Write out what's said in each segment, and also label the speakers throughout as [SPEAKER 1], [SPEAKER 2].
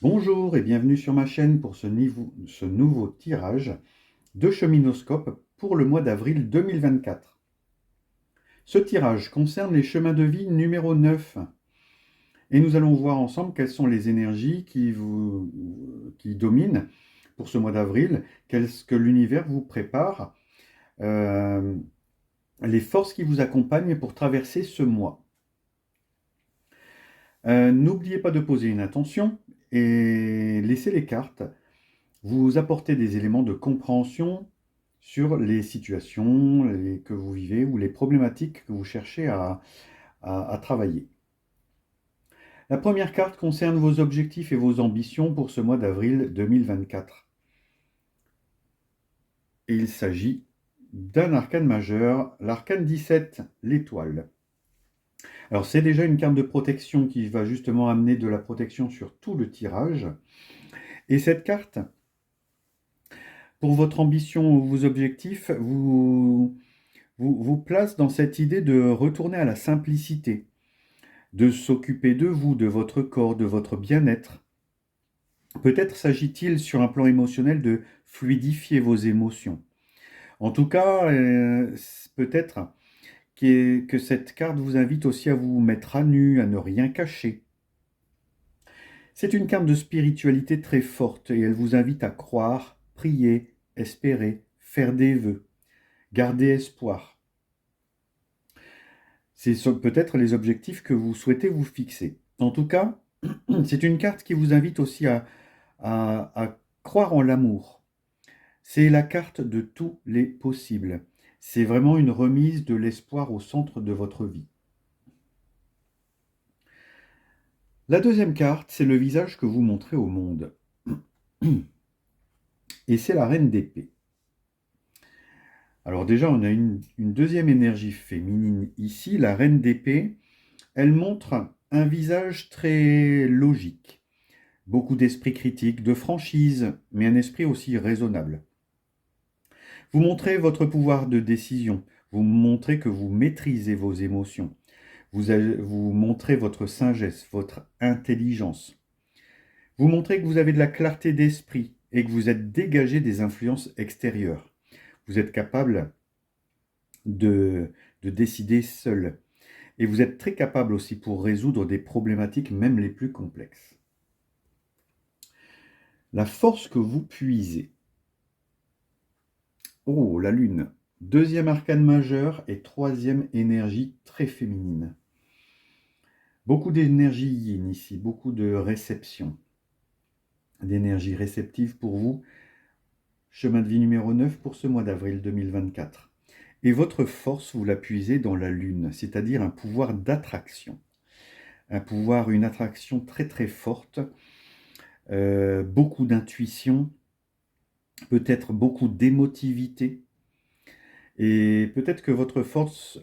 [SPEAKER 1] Bonjour et bienvenue sur ma chaîne pour ce nouveau tirage de Cheminoscope pour le mois d'avril 2024. Ce tirage concerne les chemins de vie numéro 9 et nous allons voir ensemble quelles sont les énergies qui dominent pour ce mois d'avril, qu'est-ce que l'univers vous prépare, euh, les forces qui vous accompagnent pour traverser ce mois. N'oubliez pas de poser une intention et laissez les cartes vous apporter des éléments de compréhension sur les situations que vous vivez ou les problématiques que vous cherchez à travailler. La première carte concerne vos objectifs et vos ambitions pour ce mois d'avril 2024. Et il s'agit d'un arcane majeur, l'arcane 17, l'étoile. Alors c'est déjà une carte de protection qui va justement amener de la protection sur tout le tirage. Et cette carte, pour votre ambition ou vos objectifs, vous place dans cette idée de retourner à la simplicité, de s'occuper de vous, de votre corps, de votre bien-être. Peut-être s'agit-il sur un plan émotionnel de fluidifier vos émotions. En tout cas, peut-être que cette carte vous invite aussi à vous mettre à nu, à ne rien cacher. C'est une carte de spiritualité très forte et elle vous invite à croire, prier, espérer, faire des vœux, garder espoir. C'est peut-être les objectifs que vous souhaitez vous fixer. En tout cas, c'est une carte qui vous invite aussi à croire en l'amour. C'est la carte de tous les possibles. C'est vraiment une remise de l'espoir au centre de votre vie. La deuxième carte, c'est le visage que vous montrez au monde. Et c'est la reine d'épée. Alors déjà, on a une deuxième énergie féminine ici. La reine d'épée, elle montre un visage très logique. Beaucoup d'esprit critique, de franchise, mais un esprit aussi raisonnable. Vous montrez votre pouvoir de décision, vous montrez que vous maîtrisez vos émotions, vous montrez votre sagesse, votre intelligence. Vous montrez que vous avez de la clarté d'esprit et que vous êtes dégagé des influences extérieures. Vous êtes capable de décider seul. Et vous êtes très capable aussi pour résoudre des problématiques, même les plus complexes. La force que vous puisez. Oh, la lune. Deuxième arcane majeur et troisième énergie très féminine. Beaucoup d'énergie yin ici, beaucoup de réception, d'énergie réceptive pour vous. Chemin de vie numéro 9 pour ce mois d'avril 2024. Et votre force, vous la puisez dans la lune, c'est-à-dire un pouvoir d'attraction. Un pouvoir, une attraction très très forte, beaucoup d'intuition, peut-être beaucoup d'émotivité. Et peut-être que votre force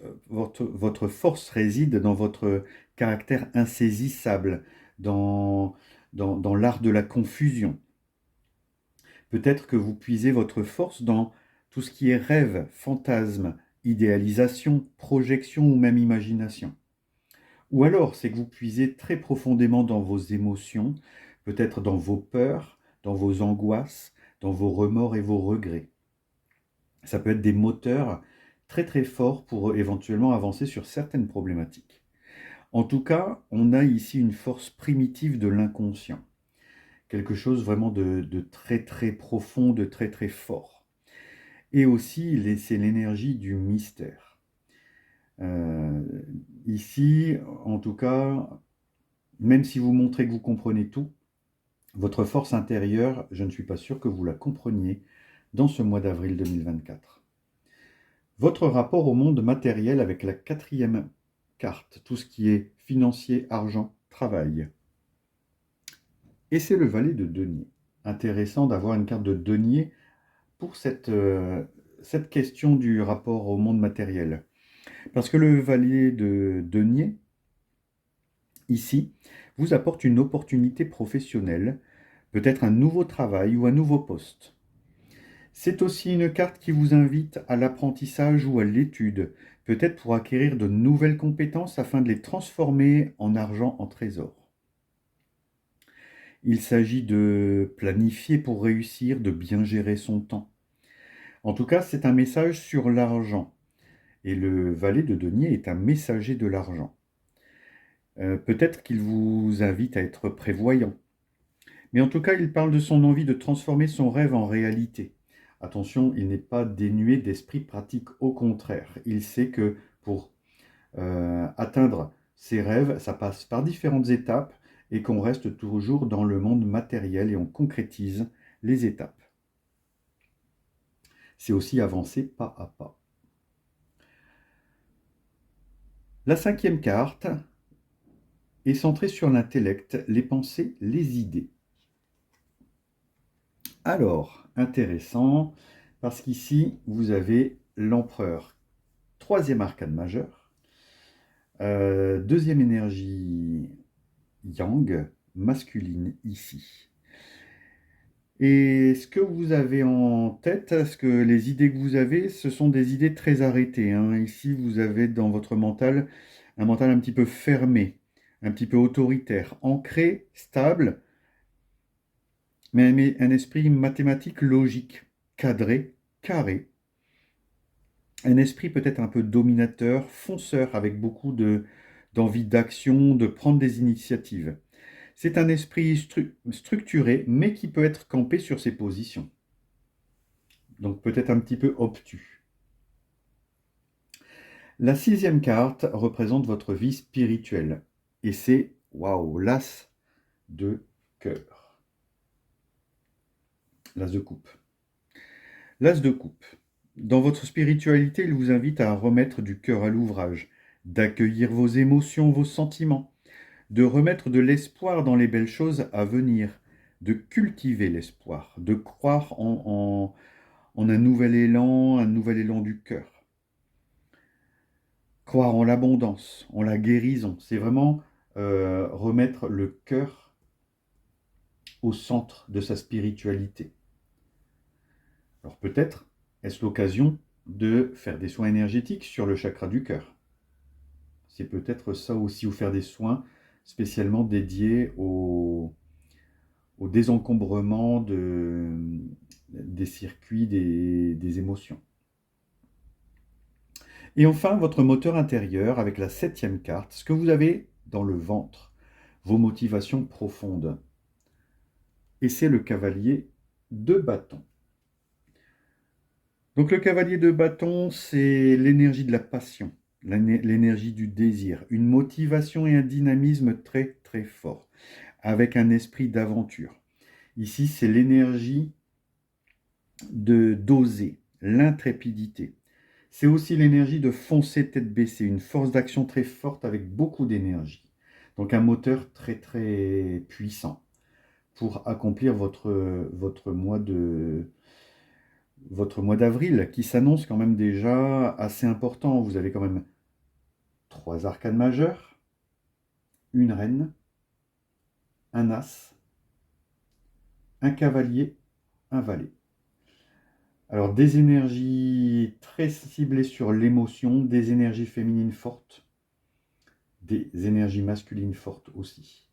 [SPEAKER 1] réside dans votre caractère insaisissable, dans l'art de la confusion. Peut-être que vous puisez votre force dans tout ce qui est rêve, fantasme, idéalisation, projection ou même imagination. Ou alors, c'est que vous puisez très profondément dans vos émotions, peut-être dans vos peurs, dans vos angoisses, dans vos remords et vos regrets. Ça peut être des moteurs très très forts pour éventuellement avancer sur certaines problématiques. En tout cas, on a ici une force primitive de l'inconscient. Quelque chose vraiment de très très profond, de très très fort. Et aussi, c'est l'énergie du mystère. Euh, Ici, en tout cas, même si vous montrez que vous comprenez tout, votre force intérieure, je ne suis pas sûr que vous la compreniez dans ce mois d'avril 2024. Votre rapport au monde matériel avec la quatrième carte, tout ce qui est financier, argent, travail. Et c'est le valet de denier. Intéressant d'avoir une carte de denier pour cette question du rapport au monde matériel. Parce que le valet de denier, ici, vous apporte une opportunité professionnelle, peut-être un nouveau travail ou un nouveau poste. C'est aussi une carte qui vous invite à l'apprentissage ou à l'étude, peut-être pour acquérir de nouvelles compétences afin de les transformer en argent, en trésor. Il s'agit de planifier pour réussir, de bien gérer son temps. En tout cas, c'est un message sur l'argent. Et le valet de denier est un messager de l'argent. Peut-être qu'il vous invite à être prévoyant. Mais en tout cas, il parle de son envie de transformer son rêve en réalité. Attention, il n'est pas dénué d'esprit pratique, au contraire. Il sait que pour atteindre ses rêves, ça passe par différentes étapes et qu'on reste toujours dans le monde matériel et on concrétise les étapes. C'est aussi avancer pas à pas. La cinquième carte est centrée sur l'intellect, les pensées, les idées. Alors, intéressant, parce qu'ici, vous avez l'empereur, troisième arcane majeur, deuxième énergie yang, masculine ici. Et ce que vous avez en tête, ce que les idées que vous avez, ce sont des idées très arrêtées, hein. Ici, vous avez dans votre mental un mental un petit peu fermé, un petit peu autoritaire, ancré, stable, mais un esprit mathématique logique, cadré, carré. Un esprit peut-être un peu dominateur, fonceur, avec beaucoup d'envie d'action, de prendre des initiatives. C'est un esprit structuré, mais qui peut être campé sur ses positions. Donc peut-être un petit peu obtus. La sixième carte représente votre vie spirituelle. Et c'est, waouh, l'as de cœur. L'as de coupe. L'as de coupe. Dans votre spiritualité, il vous invite à remettre du cœur à l'ouvrage, d'accueillir vos émotions, vos sentiments, de remettre de l'espoir dans les belles choses à venir, de cultiver l'espoir, de croire en un nouvel élan du cœur. Croire en l'abondance, en la guérison, c'est vraiment remettre le cœur au centre de sa spiritualité. Alors peut-être est-ce l'occasion de faire des soins énergétiques sur le chakra du cœur. C'est peut-être ça aussi, ou faire des soins spécialement dédiés au désencombrement des circuits des émotions. Et enfin, votre moteur intérieur avec la septième carte, ce que vous avez dans le ventre, vos motivations profondes. Et c'est le cavalier de bâton. Donc le cavalier de bâton, c'est l'énergie de la passion, l'énergie du désir, une motivation et un dynamisme très très fort, avec un esprit d'aventure. Ici, c'est l'énergie d'oser, l'intrépidité. C'est aussi l'énergie de foncer tête baissée, une force d'action très forte avec beaucoup d'énergie. Donc un moteur très très puissant pour accomplir votre mois d'avril qui s'annonce quand même déjà assez important. Vous avez quand même 3 arcanes majeures, une reine, un as, un cavalier, un valet. Alors des énergies très ciblées sur l'émotion, des énergies féminines fortes, des énergies masculines fortes aussi.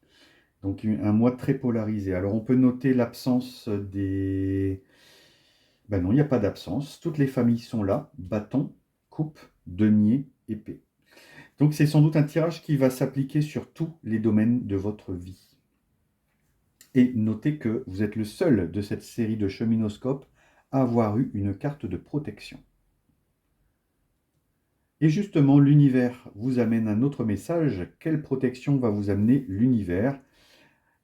[SPEAKER 1] Donc un mois très polarisé. Alors on peut noter l'absence des... Ben non, il n'y a pas d'absence. Toutes les familles sont là. Bâton, coupe, denier, épée. Donc c'est sans doute un tirage qui va s'appliquer sur tous les domaines de votre vie. Et notez que vous êtes le seul de cette série de cheminoscopes à avoir eu une carte de protection. Et justement, l'univers vous amène un autre message. Quelle protection va vous amener l'univers?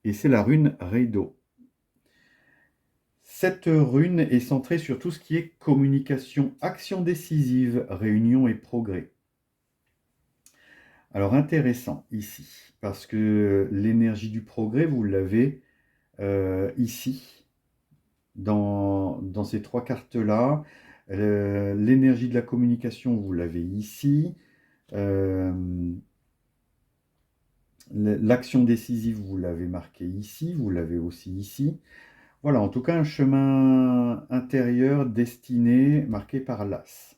[SPEAKER 1] Et c'est la rune Reido. Cette rune est centrée sur tout ce qui est communication, action décisive, réunion et progrès. Alors intéressant ici, parce que l'énergie du progrès, vous l'avez ici, dans ces 3 cartes-là. L'énergie de la communication, vous l'avez ici. L'action décisive, vous l'avez marqué ici, vous l'avez aussi ici. Voilà, en tout cas, un chemin intérieur destiné, marqué par l'as.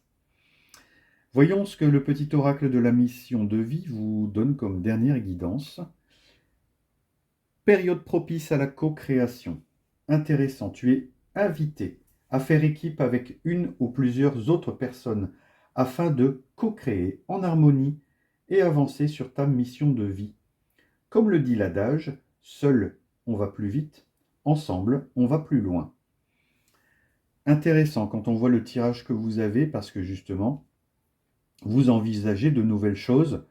[SPEAKER 1] Voyons ce que le petit oracle de la mission de vie vous donne comme dernière guidance. Période propice à la co-création. Intéressant, tu es invité à faire équipe avec une ou plusieurs autres personnes afin de co-créer en harmonie et avancer sur ta mission de vie. Comme le dit l'adage, seul on va plus vite, ensemble on va plus loin. Intéressant quand on voit le tirage que vous avez parce que justement, vous envisagez de nouvelles choses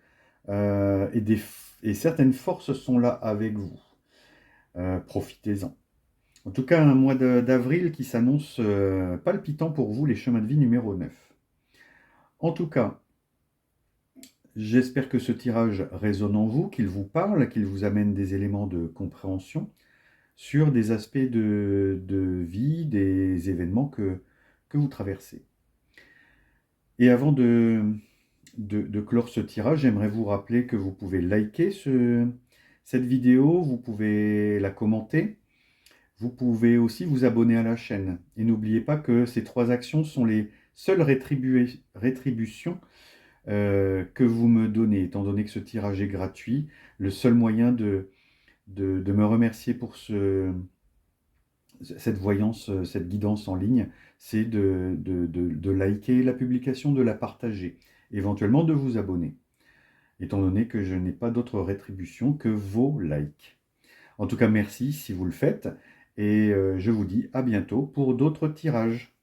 [SPEAKER 1] et certaines forces sont là avec vous. Profitez-en. En tout cas, un mois d'avril qui s'annonce palpitant pour vous, les chemins de vie numéro 9. En tout cas, j'espère que ce tirage résonne en vous, qu'il vous parle, qu'il vous amène des éléments de compréhension sur des aspects de vie, des événements que vous traversez. Et avant de clore ce tirage, j'aimerais vous rappeler que vous pouvez liker cette vidéo, vous pouvez la commenter, vous pouvez aussi vous abonner à la chaîne. Et n'oubliez pas que ces 3 actions sont les seules rétributions que vous me donnez, étant donné que ce tirage est gratuit. Le seul moyen de me remercier pour cette voyance, cette guidance en ligne, c'est de liker la publication, de la partager, éventuellement de vous abonner, étant donné que je n'ai pas d'autre rétribution que vos likes. En tout cas, merci si vous le faites, et je vous dis à bientôt pour d'autres tirages.